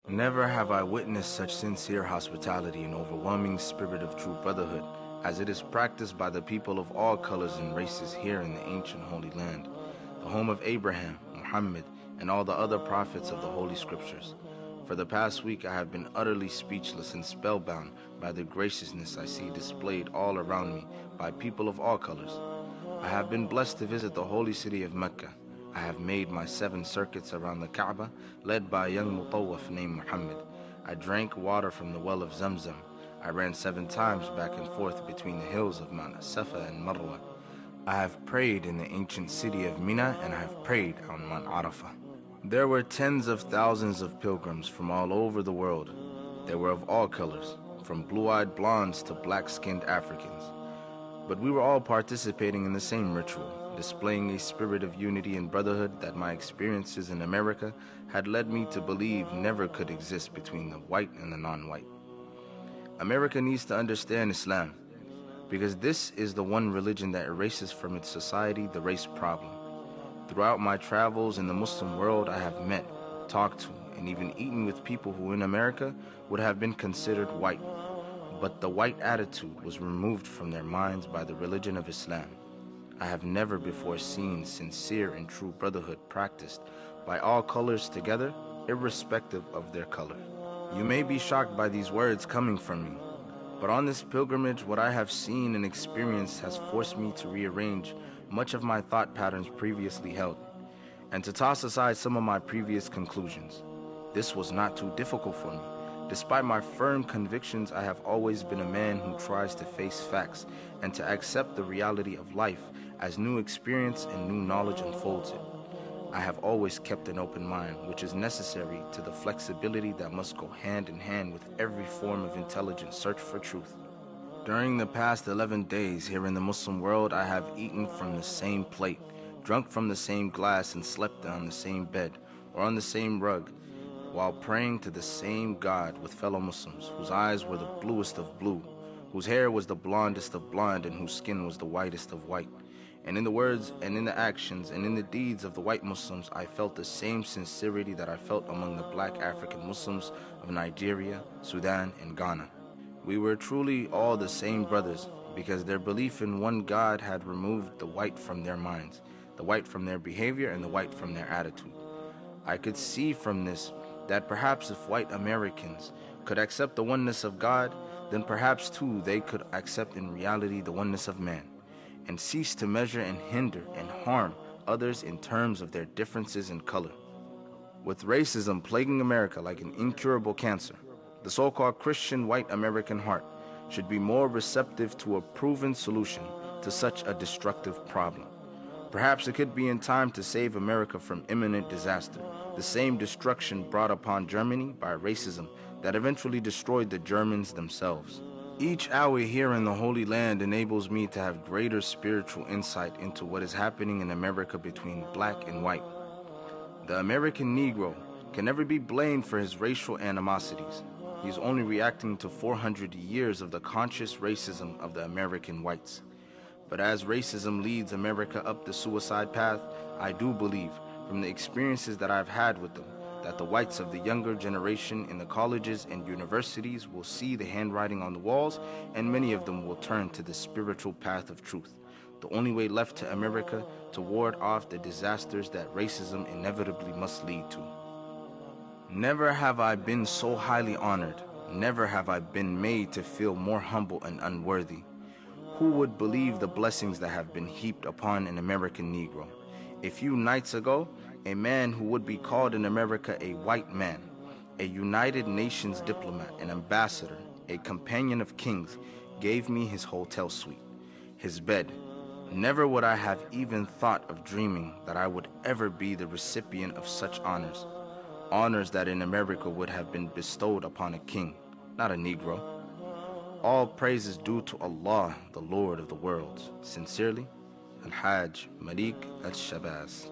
Never have I witnessed such sincere hospitality and overwhelming spirit of true brotherhood as it is practiced by the people of all colors and races here in the ancient Holy Land, the home of Abraham, Muhammad, and all the other prophets of the Holy Scriptures. For the past week I have been utterly speechless and spellbound by the graciousness I see displayed all around me by people of all colors. I have been blessed to visit the holy city of Mecca. I have made my 7 circuits around the Kaaba, led by a young mutawaf named Muhammad. I drank water from the well of Zamzam. I ran 7 times back and forth between the hills of Mount Safa and Marwa. I have prayed in the ancient city of Mina, and I have prayed on Mount Arafah. There were tens of thousands of pilgrims from all over the world. They were of all colors, from blue-eyed blondes to black-skinned Africans. But we were all participating in the same ritual, displaying a spirit of unity and brotherhood that my experiences in America had led me to believe never could exist between the white and the non-white. America needs to understand Islam, because this is the one religion that erases from its society the race problem. Throughout my travels in the Muslim world, I have met, talked to, and even eaten with people who in America would have been considered white. But the white attitude was removed from their minds by the religion of Islam. I have never before seen sincere and true brotherhood practiced by all colors together, irrespective of their color. You may be shocked by these words coming from me, but on this pilgrimage, what I have seen and experienced has forced me to rearrange much of my thought patterns previously held, and to toss aside some of my previous conclusions. This was not too difficult for me. Despite my firm convictions, I have always been a man who tries to face facts and to accept the reality of life as new experience and new knowledge unfolds it. I have always kept an open mind, which is necessary to the flexibility that must go hand in hand with every form of intelligent search for truth. During the past 11 days here in the Muslim world, I have eaten from the same plate, drunk from the same glass, and slept on the same bed or on the same rug, while praying to the same God with fellow Muslims, whose eyes were the bluest of blue, whose hair was the blondest of blonde, and whose skin was the whitest of white. And in the words and in the actions and in the deeds of the white Muslims, I felt the same sincerity that I felt among the black African Muslims of Nigeria, Sudan, and Ghana. We were truly all the same brothers, because their belief in one God had removed the white from their minds, the white from their behavior, and the white from their attitude. I could see from this that perhaps if white Americans could accept the oneness of God, then perhaps too they could accept in reality the oneness of man, and cease to measure and hinder and harm others in terms of their differences in color. With racism plaguing America like an incurable cancer, the so-called Christian white American heart should be more receptive to a proven solution to such a destructive problem. Perhaps it could be in time to save America from imminent disaster, the same destruction brought upon Germany by racism that eventually destroyed the Germans themselves. Each hour here in the Holy Land enables me to have greater spiritual insight into what is happening in America between black and white. The American Negro can never be blamed for his racial animosities. He is only reacting to 400 years of the conscious racism of the American whites. But as racism leads America up the suicide path, I do believe, from the experiences that I've had with them, that the whites of the younger generation in the colleges and universities will see the handwriting on the walls, and many of them will turn to the spiritual path of truth, the only way left to America to ward off the disasters that racism inevitably must lead to. Never have I been so highly honored. Never have I been made to feel more humble and unworthy. Who would believe the blessings that have been heaped upon an American Negro? A few nights ago, a man who would be called in America a white man, a United Nations diplomat, an ambassador, a companion of kings, gave me his hotel suite, his bed. Never would I have even thought of dreaming that I would ever be the recipient of such honors. Honors that in America would have been bestowed upon a king, not a Negro. All praise is due to Allah, the Lord of the worlds. Sincerely, Al-Hajj Malik Al-Shabazz.